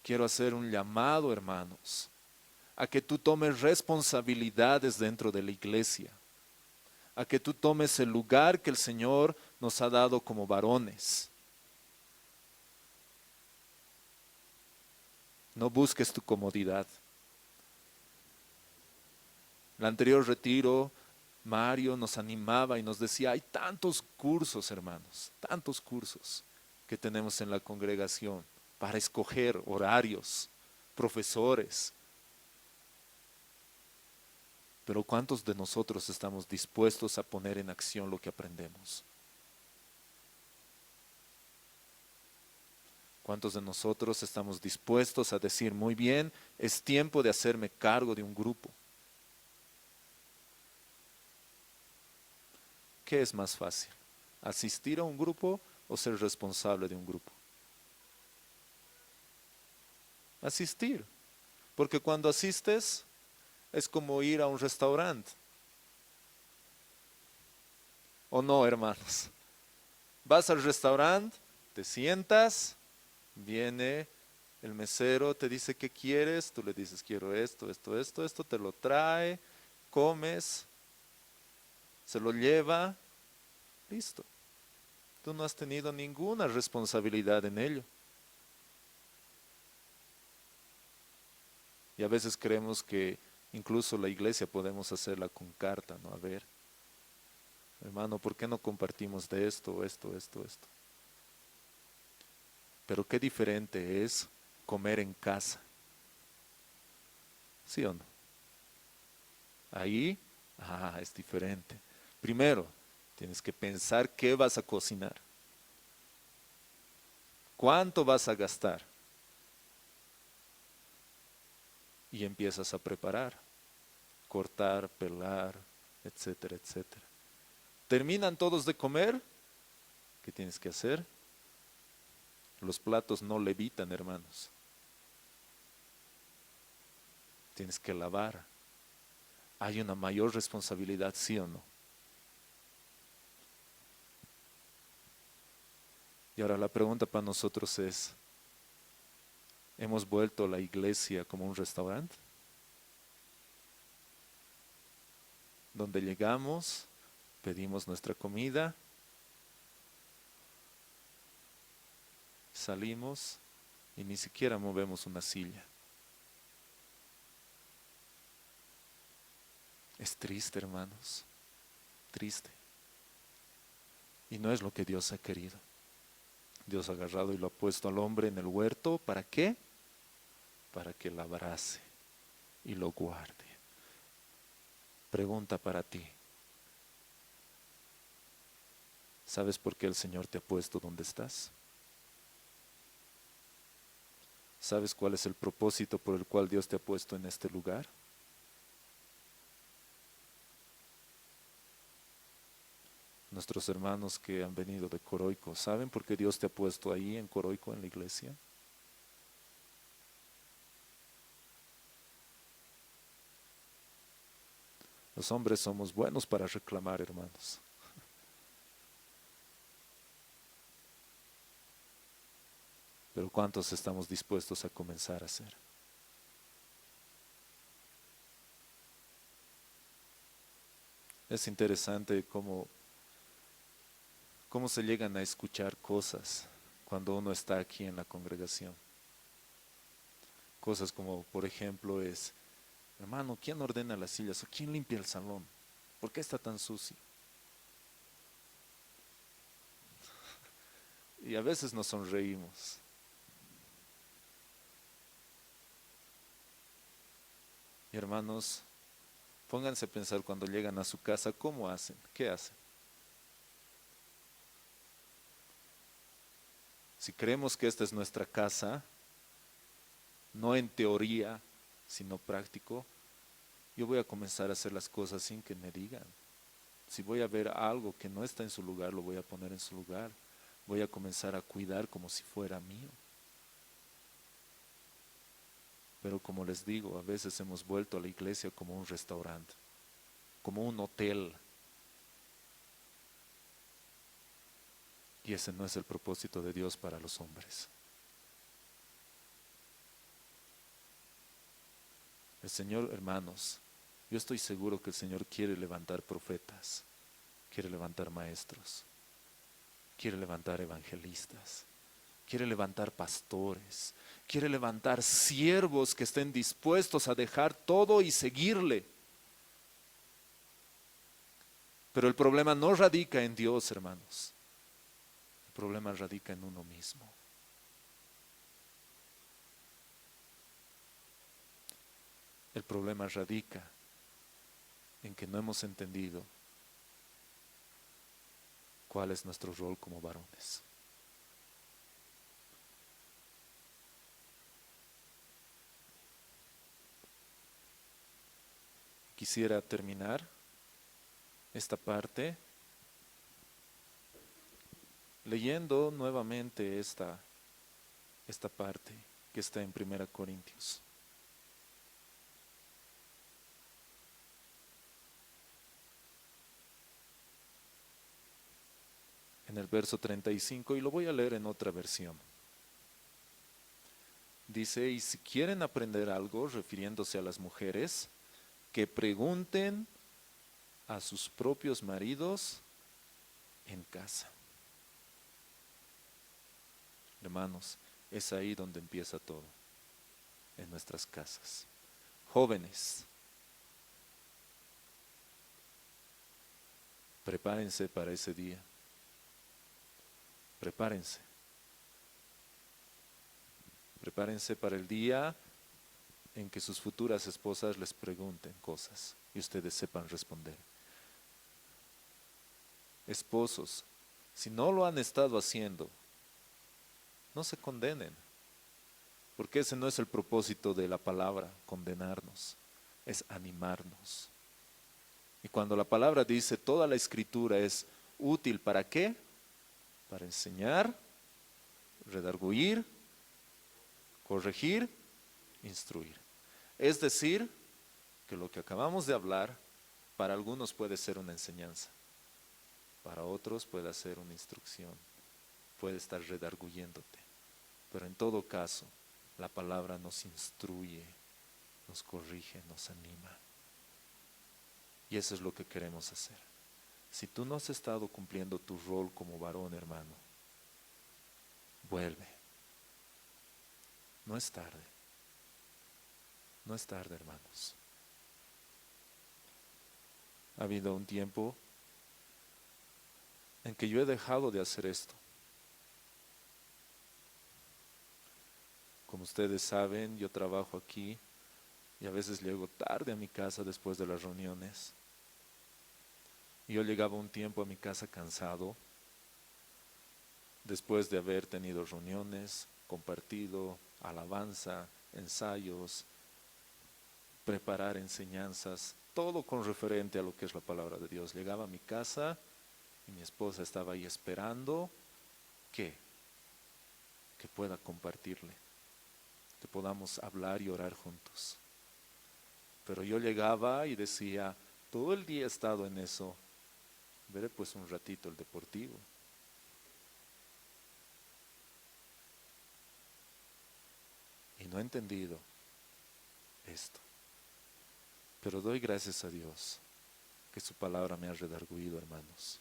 Quiero hacer un llamado, hermanos, a que tú tomes responsabilidades dentro de la iglesia, a que tú tomes el lugar que el Señor nos ha dado como varones. No busques tu comodidad. El anterior retiro, Mario nos animaba y nos decía, hay tantos cursos, hermanos, tantos cursos que tenemos en la congregación para escoger horarios, profesores. Pero ¿cuántos de nosotros estamos dispuestos a poner en acción lo que aprendemos? ¿Cuántos de nosotros estamos dispuestos a decir, muy bien, es tiempo de hacerme cargo de un grupo? ¿Qué es más fácil? ¿Asistir a un grupo o ser responsable de un grupo? Asistir, porque cuando asistes es como ir a un restaurante. ¿O no, hermanos? Vas al restaurante, te sientas, viene el mesero, te dice qué quieres, tú le dices quiero esto, esto, esto, esto, te lo trae, comes, se lo lleva, listo. Tú no has tenido ninguna responsabilidad en ello. Y a veces creemos que incluso la iglesia podemos hacerla con carta, ¿no? A ver, hermano, ¿por qué no compartimos de esto, esto, esto, esto? Pero qué diferente es comer en casa. ¿Sí o no? Ahí, es diferente. Primero, tienes que pensar qué vas a cocinar. ¿Cuánto vas a gastar? Y empiezas a preparar, cortar, pelar, etcétera, etcétera. Terminan todos de comer, ¿qué tienes que hacer? Los platos no levitan, hermanos. Tienes que lavar. Hay una mayor responsabilidad, ¿sí o no? Y ahora la pregunta para nosotros es, ¿hemos vuelto la iglesia como un restaurante? Donde llegamos, pedimos nuestra comida, salimos y ni siquiera movemos una silla. Es triste, hermanos, triste. Y no es lo que Dios ha querido. Dios ha agarrado y lo ha puesto al hombre en el huerto. ¿Para qué? Para que lo abrace y lo guarde. Pregunta para ti. ¿Sabes por qué el Señor te ha puesto donde estás? ¿Sabes cuál es el propósito por el cual Dios te ha puesto en este lugar? Nuestros hermanos que han venido de Coroico, ¿saben por qué Dios te ha puesto ahí en Coroico, en la iglesia? Los hombres somos buenos para reclamar, hermanos. Pero ¿cuántos estamos dispuestos a comenzar a hacer? Es interesante cómo se llegan a escuchar cosas cuando uno está aquí en la congregación. Cosas como, por ejemplo, hermano, ¿quién ordena las sillas? ¿O quién limpia el salón? ¿Por qué está tan sucio? Y a veces nos sonreímos. Y hermanos, pónganse a pensar cuando llegan a su casa, ¿cómo hacen? ¿Qué hacen? Si creemos que esta es nuestra casa, no en teoría, sino práctico, yo voy a comenzar a hacer las cosas sin que me digan. Si voy a ver algo que no está en su lugar, lo voy a poner en su lugar. Voy a comenzar a cuidar como si fuera mío. Pero como les digo, a veces hemos vuelto a la iglesia como un restaurante, como un hotel. Y ese no es el propósito de Dios para los hombres. El Señor, hermanos, yo estoy seguro que el Señor quiere levantar profetas, quiere levantar maestros, quiere levantar evangelistas, quiere levantar pastores, quiere levantar siervos que estén dispuestos a dejar todo y seguirle. Pero el problema no radica en Dios, hermanos. El problema radica en uno mismo. El problema radica en que no hemos entendido cuál es nuestro rol como varones. Quisiera terminar esta parte leyendo nuevamente esta parte que está en 1 Corintios. En el verso 35, y lo voy a leer en otra versión. Dice, y si quieren aprender algo, refiriéndose a las mujeres, que pregunten a sus propios maridos en casa. Hermanos, es ahí donde empieza todo, en nuestras casas. Jóvenes, prepárense para ese día. Prepárense. Prepárense para el día en que sus futuras esposas les pregunten cosas y ustedes sepan responder. Esposos, si no lo han estado haciendo, no se condenen, porque ese no es el propósito de la palabra, condenarnos, es animarnos. Y cuando la palabra dice toda la escritura es útil, ¿para qué? Para enseñar, redarguir, corregir, instruir. Es decir, que lo que acabamos de hablar, para algunos puede ser una enseñanza, para otros puede ser una instrucción, puede estar redarguyéndote, pero en todo caso, la palabra nos instruye, nos corrige, nos anima. Y eso es lo que queremos hacer. Si tú no has estado cumpliendo tu rol como varón, hermano, vuelve. No es tarde. No es tarde, hermanos. Ha habido un tiempo en que yo he dejado de hacer esto. Como ustedes saben, yo trabajo aquí y a veces llego tarde a mi casa después de las reuniones. Y yo llegaba un tiempo a mi casa cansado, después de haber tenido reuniones, compartido, alabanza, ensayos, preparar enseñanzas, todo con referente a lo que es la palabra de Dios. Llegaba a mi casa y mi esposa estaba ahí esperando que pueda compartirle, que podamos hablar y orar juntos. Pero yo llegaba y decía, todo el día he estado en eso, veré pues un ratito el deportivo. Y no he entendido esto. Pero doy gracias a Dios que su palabra me ha redarguido, hermanos.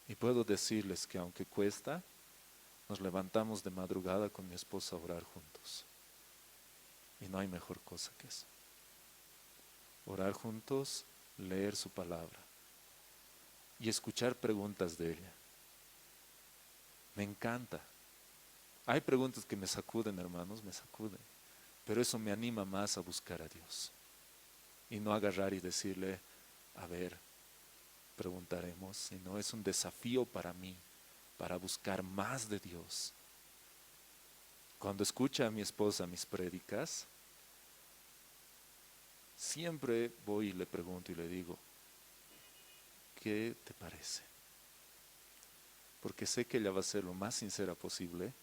Y puedo decirles que aunque cuesta, nos levantamos de madrugada con mi esposa a orar juntos. Y no hay mejor cosa que eso. Orar juntos, leer su palabra y escuchar preguntas de ella. Me encanta. Hay preguntas que me sacuden, hermanos, me sacuden. Pero eso me anima más a buscar a Dios. Y no agarrar y decirle, a ver, preguntaremos, sino es un desafío para mí, para buscar más de Dios. Cuando escucha a mi esposa mis prédicas, siempre voy y le pregunto y le digo, ¿qué te parece? Porque sé que ella va a ser lo más sincera posible,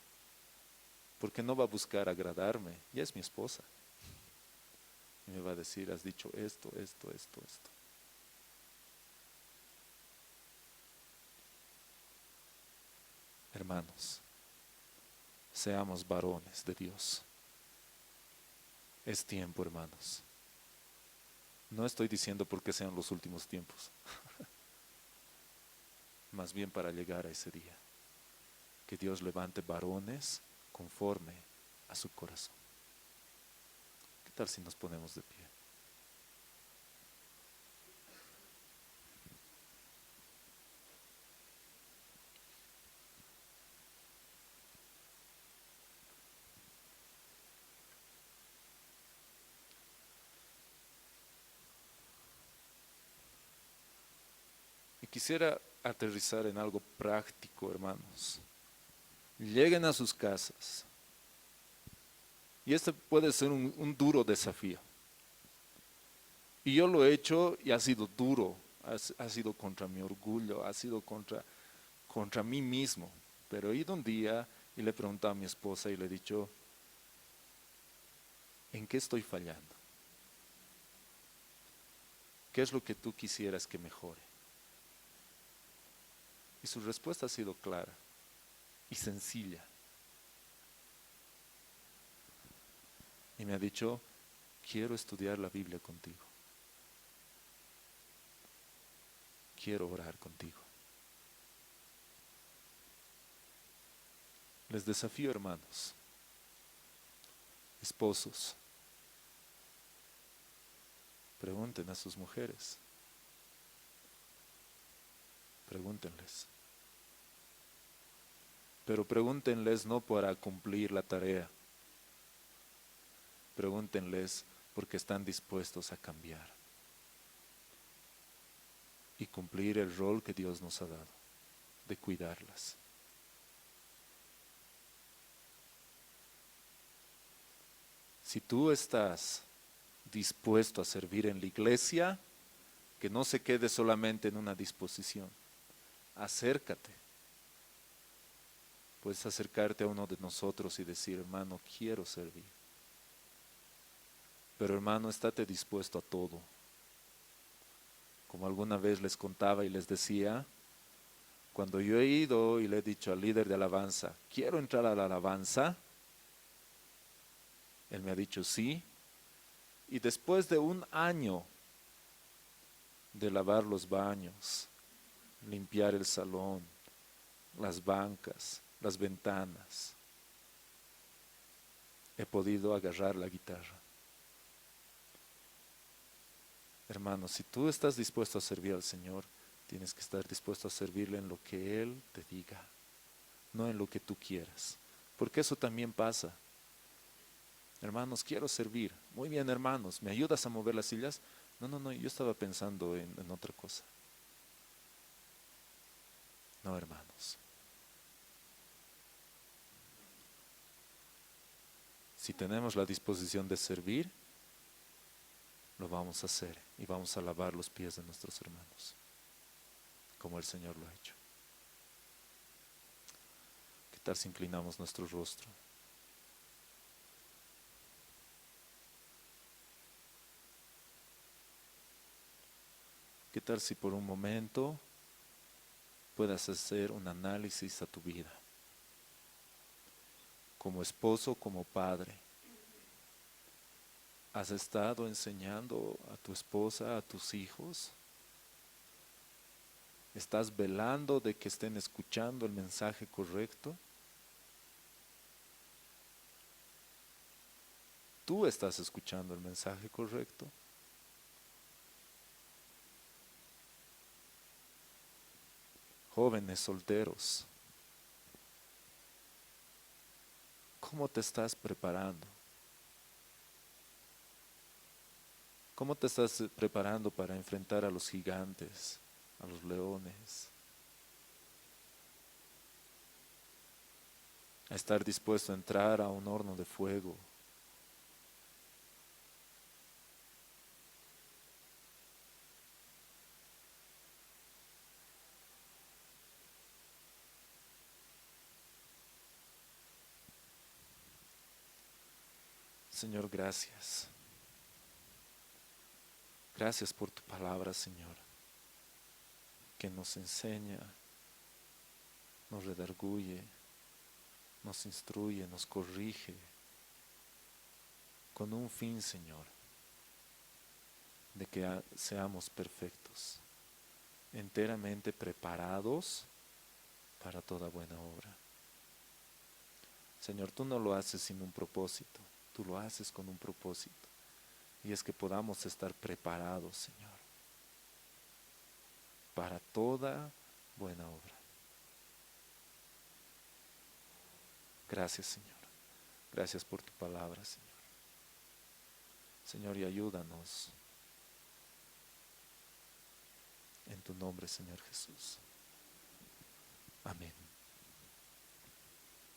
porque no va a buscar agradarme, ya es mi esposa. Y me va a decir, has dicho esto, esto, esto, esto. Hermanos, seamos varones de Dios. Es tiempo, hermanos. No estoy diciendo porque sean los últimos tiempos, más bien para llegar a ese día. Que Dios levante varones conforme a su corazón. ¿Qué tal si nos ponemos de pie? Y quisiera aterrizar en algo práctico, hermanos. Lleguen a sus casas. Y este puede ser un duro desafío. Y yo lo he hecho y ha sido duro. Ha sido contra mi orgullo, ha sido contra mí mismo. Pero he ido un día y le he preguntado a mi esposa y le he dicho, ¿en qué estoy fallando? ¿Qué es lo que tú quisieras que mejore? Y su respuesta ha sido clara y sencilla. Y me ha dicho, quiero estudiar la Biblia contigo. Quiero orar contigo. Les desafío, hermanos, esposos, pregunten a sus mujeres. Pregúntenles. Pero pregúntenles no para cumplir la tarea. Pregúntenles porque están dispuestos a cambiar y cumplir el rol que Dios nos ha dado, de cuidarlas. Si tú estás dispuesto a servir en la iglesia, que no se quede solamente en una disposición. Acércate. Puedes acercarte a uno de nosotros y decir, hermano, quiero servir. Pero hermano, estate dispuesto a todo. Como alguna vez les contaba y les decía, cuando yo he ido y le he dicho al líder de alabanza, quiero entrar a la alabanza, él me ha dicho sí. Y después de un año de lavar los baños, limpiar el salón, las bancas, las ventanas, he podido agarrar la guitarra. Hermano, si tú estás dispuesto a servir al Señor, tienes que estar dispuesto a servirle en lo que Él te diga, no en lo que tú quieras. Porque eso también pasa. Hermanos, quiero servir. Muy bien, hermanos, ¿me ayudas a mover las sillas? No, no, no, yo estaba pensando en otra cosa. No, hermanos. Si tenemos la disposición de servir, lo vamos a hacer y vamos a lavar los pies de nuestros hermanos, como el Señor lo ha hecho. ¿Qué tal si inclinamos nuestro rostro? ¿Qué tal si por un momento puedas hacer un análisis a tu vida? Como esposo, como padre, ¿has estado enseñando a tu esposa, a tus hijos? ¿Estás velando de que estén escuchando el mensaje correcto? ¿Tú estás escuchando el mensaje correcto? Jóvenes solteros, ¿cómo te estás preparando? ¿Cómo te estás preparando para enfrentar a los gigantes, a los leones? A estar dispuesto a entrar a un horno de fuego. Señor, gracias. Gracias por tu palabra, Señor, que nos enseña, nos redarguye, nos instruye, nos corrige, con un fin, Señor, de que seamos perfectos, enteramente preparados para toda buena obra. Señor, tú no lo haces sin un propósito, tú lo haces con un propósito, y es que podamos estar preparados, Señor, para toda buena obra. Gracias, Señor. Gracias por tu palabra, Señor. Señor, y ayúdanos en tu nombre, Señor Jesús. Amén.